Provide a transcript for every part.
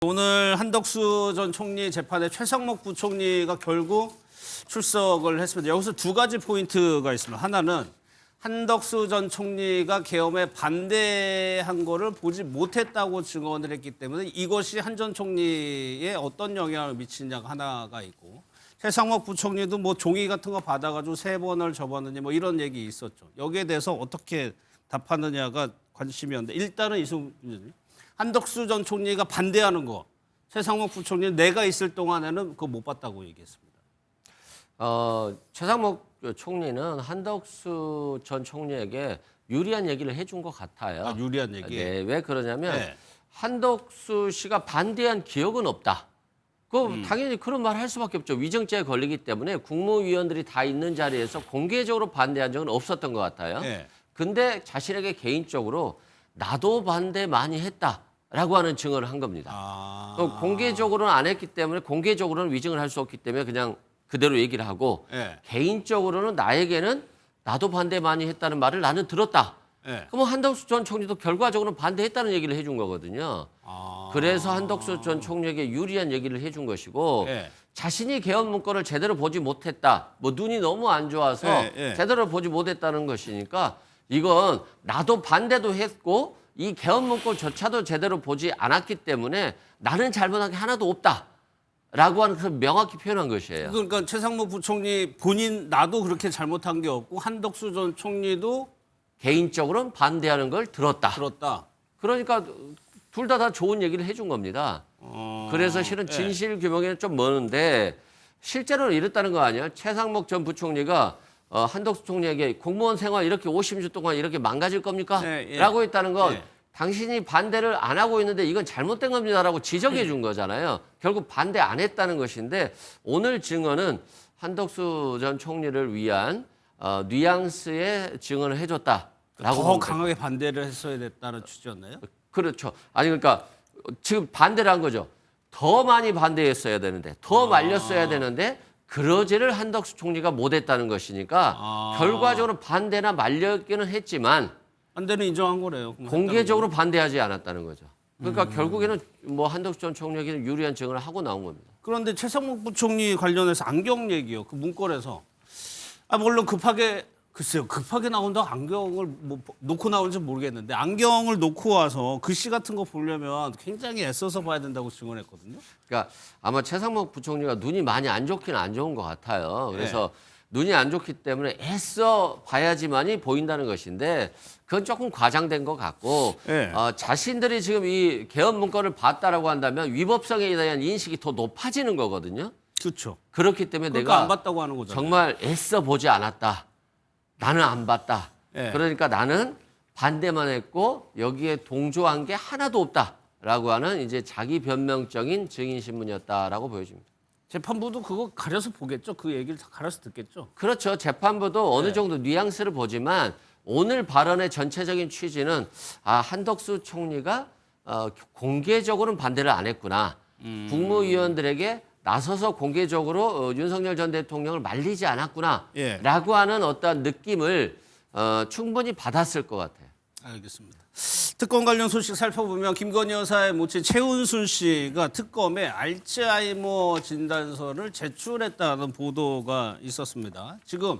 오늘 한덕수 전 총리 재판에 최상목 부총리가 결국 출석을 했습니다. 여기서 두 가지 포인트가 있습니다. 하나는 한덕수 전 총리가 계엄에 반대한 거를 보지 못했다고 증언을 했기 때문에 이것이 한 전 총리에 어떤 영향을 미치느냐가 하나가 있고, 최상목 부총리도 뭐 종이 같은 거 받아가지고 3번을 접었느니 뭐 이런 얘기 있었죠. 여기에 대해서 어떻게 답하느냐가 관심이었는데, 일단은 이승훈 한덕수 전 총리가 반대하는 거, 최상목 부총리는 내가 있을 동안에는 그거 못 봤다고 얘기했습니다. 최상목 총리는 한덕수 전 총리에게 유리한 얘기를 해준 것 같아요. 아, 유리한 얘기? 네, 왜 그러냐면 네. 한덕수 씨가 반대한 기억은 없다. 당연히 그런 말 할 수밖에 없죠. 위증죄에 걸리기 때문에 국무위원들이 다 있는 자리에서 공개적으로 반대한 적은 없었던 것 같아요. 네. 근데 자신에게 개인적으로 나도 반대 많이 했다라고 하는 증언을 한 겁니다. 공개적으로는 안 했기 때문에, 공개적으로는 위증을 할 수 없기 때문에 그냥 그대로 얘기를 하고, 네. 개인적으로는 나에게는 나도 반대 많이 했다는 말을 나는 들었다. 네. 그럼 한덕수 전 총리도 결과적으로 반대했다는 얘기를 해준 거거든요. 그래서 한덕수 전 총리에게 유리한 얘기를 해준 것이고, 네. 자신이 개헌 문건을 제대로 보지 못했다. 뭐 눈이 너무 안 좋아서 네. 제대로 보지 못했다는 것이니까, 이건 나도 반대도 했고 이 개헌 문건조차도 제대로 보지 않았기 때문에 나는 잘못한 게 하나도 없다. 라고 하는 그 명확히 표현한 것이에요. 그러니까 최상목 부총리 본인 나도 그렇게 잘못한 게 없고 한덕수 전 총리도 개인적으로는 반대하는 걸 들었다. 그러니까 둘 다 좋은 얘기를 해준 겁니다. 그래서 실은 진실 규명에는 좀 먼데 실제로는 이랬다는 거 아니에요? 최상목 전 부총리가 한덕수 총리에게 공무원 생활 이렇게 50주 동안 이렇게 망가질 겁니까? 라고 했다는 건 당신이 반대를 안 하고 있는데 이건 잘못된 겁니다라고 지적해 준 거잖아요. 결국 반대 안 했다는 것인데, 오늘 증언은 한덕수 전 총리를 위한 뉘앙스의 증언을 해줬다라고. 더 강하게 반대를 했어야 됐다는 취지였나요? 그렇죠. 아니 그러니까 지금 반대를 한 거죠. 더 많이 반대했어야 되는데, 더 말렸어야 되는데 그러지를 한덕수 총리가 못했다는 것이니까 결과적으로 반대나 말렸기는 했지만 반대는 인정한 거네요. 공개적으로 반대하지 않았다는 거죠. 그러니까 결국에는 뭐 한덕수 전 총리에게는 유리한 증언을 하고 나온 겁니다. 그런데 최상목 부총리 관련해서 안경 얘기요. 그 문건에서 물론 급하게 나온다고 안경을 뭐 놓고 나올지 모르겠는데, 안경을 놓고 와서 글씨 같은 거 보려면 굉장히 애써서 봐야 된다고 증언했거든요. 그러니까 아마 최상목 부총리가 눈이 많이 안 좋기는 안 좋은 것 같아요. 그래서 눈이 안 좋기 때문에 애써 봐야지만이 보인다는 것인데, 그건 조금 과장된 것 같고, 자신들이 지금 이 개헌 문건을 봤다라고 한다면 위법성에 대한 인식이 더 높아지는 거거든요. 그렇죠. 그렇기 때문에 그러니까 내가 안 봤다고 하는 거잖아요. 정말 애써 보지 않았다. 나는 안 봤다. 그러니까 나는 반대만 했고 여기에 동조한 게 하나도 없다라고 하는 이제 자기 변명적인 증인 신문이었다라고 보여집니다. 재판부도 그거 가려서 보겠죠. 그 얘기를 다 가려서 듣겠죠. 그렇죠. 재판부도 어느 정도 뉘앙스를 보지만 오늘 발언의 전체적인 취지는 한덕수 총리가 공개적으로는 반대를 안 했구나. 국무위원들에게 나서서 공개적으로 윤석열 전 대통령을 말리지 않았구나라고 하는 어떤 느낌을 충분히 받았을 것 같아요. 알겠습니다. 특검 관련 소식 살펴보면 김건희 여사의 모친 최은순 씨가 특검에 알츠하이머 진단서를 제출했다는 보도가 있었습니다. 지금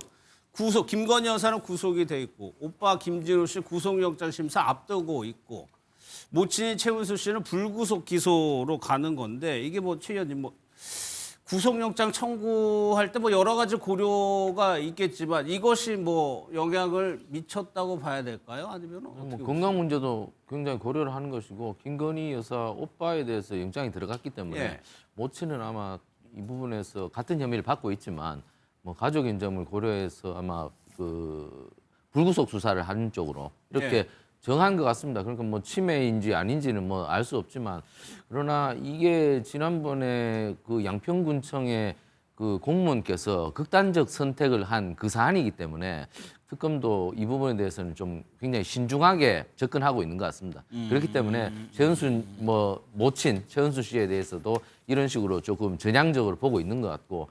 김건희 여사는 구속이 돼 있고, 오빠 김진우 씨 구속영장 심사 앞두고 있고, 모친인 최은순 씨는 불구속 기소로 가는 건데, 이게 최 의원님 구속영장 청구할 때 여러 가지 고려가 있겠지만 이것이 영향을 미쳤다고 봐야 될까요? 아니면 어떻게 건강 문제도 굉장히 고려를 하는 것이고, 김건희 여사 오빠에 대해서 영장이 들어갔기 때문에 모친은 아마 이 부분에서 같은 혐의를 받고 있지만 가족인 점을 고려해서 아마 그 불구속 수사를 하는 쪽으로 이렇게 정한 것 같습니다. 그러니까 치매인지 아닌지는 알 수 없지만, 그러나 이게 지난번에 그 양평군청의 그 공무원께서 극단적 선택을 한 그 사안이기 때문에 특검도 이 부분에 대해서는 좀 굉장히 신중하게 접근하고 있는 것 같습니다. 그렇기 때문에 최은순 모친 최은순 씨에 대해서도 이런 식으로 조금 전향적으로 보고 있는 것 같고,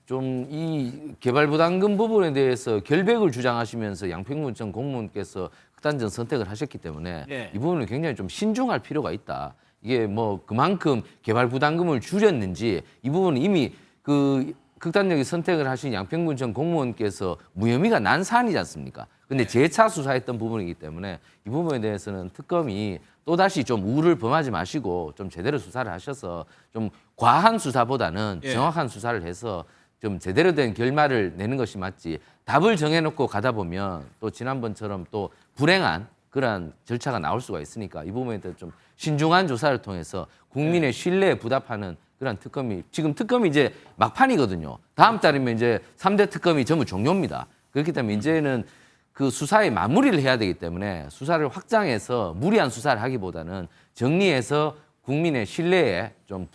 좀 이 개발부담금 부분에 대해서 결백을 주장하시면서 양평군청 공무원께서 극단적 선택을 하셨기 때문에 이 부분은 굉장히 좀 신중할 필요가 있다. 이게 뭐 그만큼 개발 부담금을 줄였는지 이 부분은 이미 그 극단적인 선택을 하신 양평군 전 공무원께서 무혐의가 난 사안이지 않습니까? 근데 재차 수사했던 부분이기 때문에 이 부분에 대해서는 특검이 또다시 좀 우를 범하지 마시고 좀 제대로 수사를 하셔서 좀 과한 수사보다는 정확한 수사를 해서 좀 제대로 된 결말을 내는 것이 맞지 답을 정해놓고 가다 보면 또 지난번처럼 또 불행한 그러한 절차가 나올 수가 있으니까 이 부분에 대해서 좀 신중한 조사를 통해서 국민의 신뢰에 부답하는 그런 특검이 지금 특검이 이제 막판이거든요. 다음 달이면 이제 3대 특검이 전부 종료입니다. 그렇기 때문에 이제는 그 수사의 마무리를 해야 되기 때문에 수사를 확장해서 무리한 수사를 하기보다는 정리해서 국민의 신뢰에 좀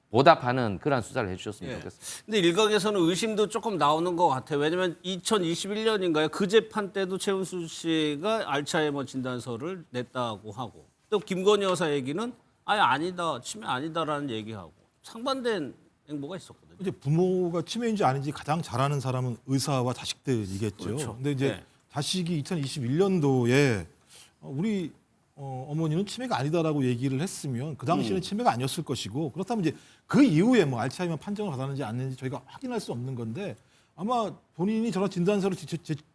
보답하는 그런 수사를 해주셨으면 좋겠습니다. 근데 일각에서는 의심도 조금 나오는 것 같아요. 왜냐하면 2021년인가요? 그 재판 때도 최은순 씨가 알츠하이머 진단서를 냈다고 하고 또 김건희 여사 얘기는 아예 아니다, 치매 아니다라는 얘기하고 상반된 행보가 있었거든요. 이제 부모가 치매인지 아닌지 가장 잘 아는 사람은 의사와 자식들이겠죠. 그렇죠. 근데 이제 자식이 2021년도에 우리 어머니는 치매가 아니다라고 얘기를 했으면 그 당시에는 치매가 아니었을 것이고 그렇다면 이제 그 이후에 뭐 알츠하이머 판정을 받았는지 안 했는지 저희가 확인할 수 없는 건데 아마 본인이 저런 진단서를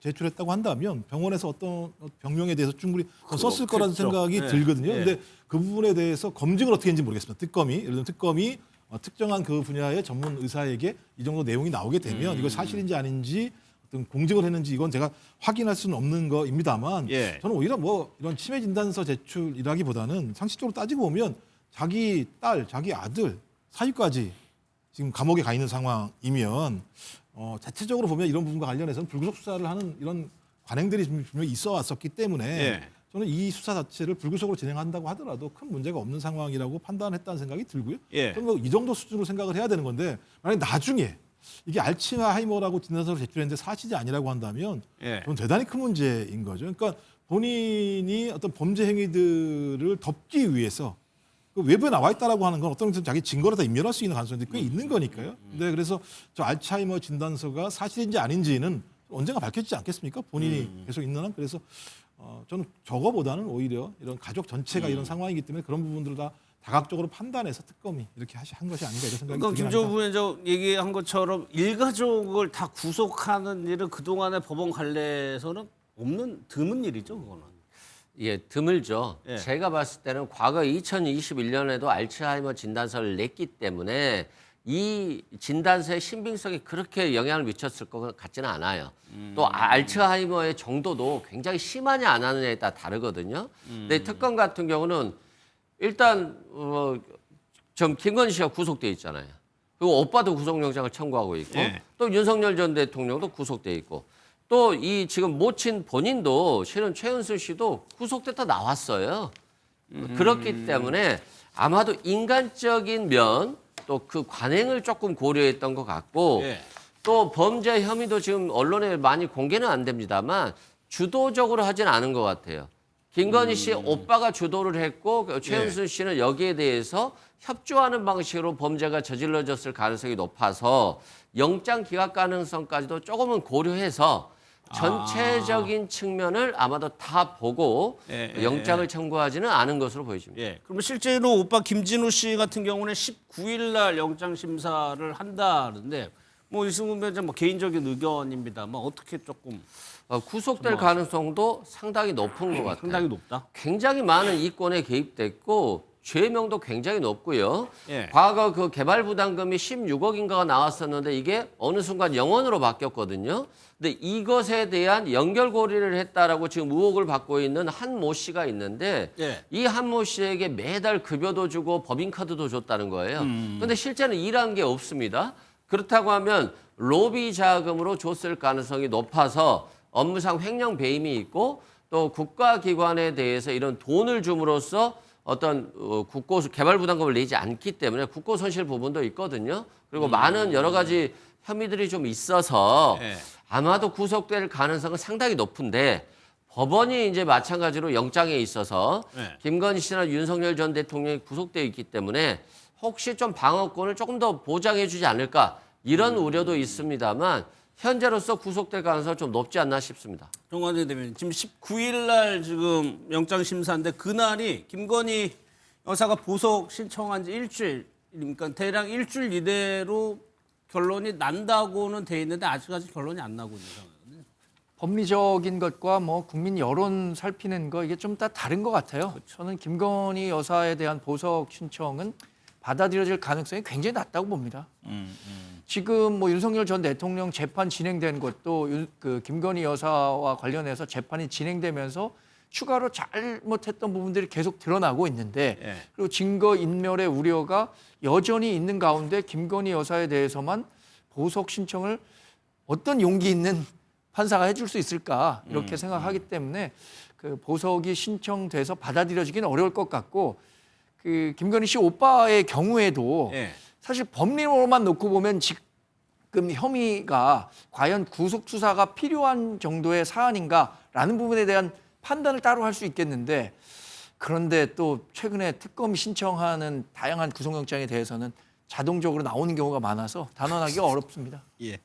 제출했다고 한다면 병원에서 어떤 병명에 대해서 충분히 썼을 거라는 생각이 들거든요. 근데 그 부분에 대해서 검증을 어떻게 했는지 모르겠습니다. 특검이 예를 들면 특검이 특정한 그 분야의 전문 의사에게 이 정도 내용이 나오게 되면 이거 사실인지 아닌지 어떤 공증을 했는지 이건 제가 확인할 수는 없는 거입니다만 저는 오히려 뭐 이런 치매 진단서 제출이라기보다는 상식적으로 따지고 보면 자기 딸, 자기 아들 사유까지 지금 감옥에 가 있는 상황이면 자체적으로 보면 이런 부분과 관련해서는 불구속 수사를 하는 이런 관행들이 분명히 있어 왔었기 때문에 저는 이 수사 자체를 불구속으로 진행한다고 하더라도 큰 문제가 없는 상황이라고 판단했다는 생각이 들고요. 저는 뭐 이 정도 수준으로 생각을 해야 되는 건데 만약 나중에 이게 알츠하이머라고 진단서를 제출했는데 사실이 아니라고 한다면 저는 대단히 큰 문제인 거죠. 그러니까 본인이 어떤 범죄 행위들을 덮기 위해서 그 외부에 나와 있다라고 하는 건 어떤 것은 자기 증거를 다 인멸할 수 있는 가능성이 꽤 있는 거니까요. 네, 그래서 저 알츠하이머 진단서가 사실인지 아닌지는 언젠가 밝혀지지 않겠습니까? 본인이 계속 있는 한. 그래서 저는 저거보다는 오히려 이런 가족 전체가 이런 상황이기 때문에 그런 부분들을 다 다각적으로 판단해서 특검이 이렇게 한 것이 아닌가 이런 생각이 그러니까 들긴 김종우 합니다. 부회장 얘기한 것처럼 일가족을 다 구속하는 일은 그동안의 법원 관례에서는 드문 일이죠, 그거는. 예, 드물죠. 예. 제가 봤을 때는 과거 2021년에도 알츠하이머 진단서를 냈기 때문에 이 진단서의 신빙성이 그렇게 영향을 미쳤을 것 같지는 않아요. 또 알츠하이머의 정도도 굉장히 심하냐 안 하느냐에 따라 다르거든요. 근데 특검 같은 경우는 일단 좀 김건희 씨가 구속돼 있잖아요. 그리고 오빠도 구속영장을 청구하고 있고 또 윤석열 전 대통령도 구속돼 있고 또 이 지금 모친 본인도 실은 최은순 씨도 구속됐다 나왔어요. 그렇기 때문에 아마도 인간적인 면 또 그 관행을 조금 고려했던 것 같고 또 범죄 혐의도 지금 언론에 많이 공개는 안 됩니다만 주도적으로 하진 않은 것 같아요. 김건희 씨 오빠가 주도를 했고 최은순 씨는 여기에 대해서 협조하는 방식으로 범죄가 저질러졌을 가능성이 높아서 영장 기각 가능성까지도 조금은 고려해서 전체적인 측면을 아마도 다 보고 영장을 청구하지는 않은 것으로 보여집니다. 그러면 실제로 오빠 김진우 씨 같은 경우는 19일 날 영장 심사를 한다는데 뭐 이승훈 위원장 뭐 개인적인 의견입니다만 어떻게 조금 구속될 가능성도 상당히 높은 것 같아요. 상당히 높다. 굉장히 많은 이권에 개입됐고 죄명도 굉장히 높고요. 예. 과거 그 개발 부담금이 16억인가가 나왔었는데 이게 어느 순간 0원으로 바뀌었거든요. 근데 이것에 대한 연결고리를 했다라고 지금 의혹을 받고 있는 한 모 씨가 있는데 이 한 모 씨에게 매달 급여도 주고 법인카드도 줬다는 거예요. 근데 실제는 일한 게 없습니다. 그렇다고 하면 로비 자금으로 줬을 가능성이 높아서 업무상 횡령 배임이 있고 또 국가기관에 대해서 이런 돈을 줌으로써 어떤 국고 개발 부담금을 내지 않기 때문에 국고 손실 부분도 있거든요. 그리고 많은 여러 가지 혐의들이 좀 있어서 아마도 구속될 가능성은 상당히 높은데 법원이 이제 마찬가지로 영장에 있어서 김건희 씨나 윤석열 전 대통령이 구속되어 있기 때문에 혹시 좀 방어권을 조금 더 보장해 주지 않을까 이런 우려도 있습니다만 현재로서 구속될 가능성은 좀 높지 않나 싶습니다. 정관장 대변인 지금 19일 날 지금 영장 심사인데 그날이 김건희 여사가 보석 신청한 지 일주일, 그러니까 대략 일주일 이내로 결론이 난다고는 돼 있는데 아직까지 결론이 안 나고 있는 상황이거든요. 법리적인 것과 뭐 국민 여론 살피는 거 이게 좀 다 다른 것 같아요. 저는 김건희 여사에 대한 보석 신청은 받아들여질 가능성이 굉장히 낮다고 봅니다. 지금 뭐 윤석열 전 대통령 재판 진행된 것도 그 김건희 여사와 관련해서 재판이 진행되면서 추가로 잘못했던 부분들이 계속 드러나고 있는데 예. 그리고 증거 인멸의 우려가 여전히 있는 가운데 김건희 여사에 대해서만 보석 신청을 어떤 용기 있는 판사가 해줄 수 있을까 이렇게 생각하기 때문에 그 보석이 신청돼서 받아들여지기는 어려울 것 같고 그 김건희 씨 오빠의 경우에도 예. 사실 법리로만 놓고 보면 지금 혐의가 과연 구속 수사가 필요한 정도의 사안인가라는 부분에 대한 판단을 따로 할 수 있겠는데 그런데 또 최근에 특검이 신청하는 다양한 구속영장에 대해서는 자동적으로 나오는 경우가 많아서 단언하기가 어렵습니다. 예.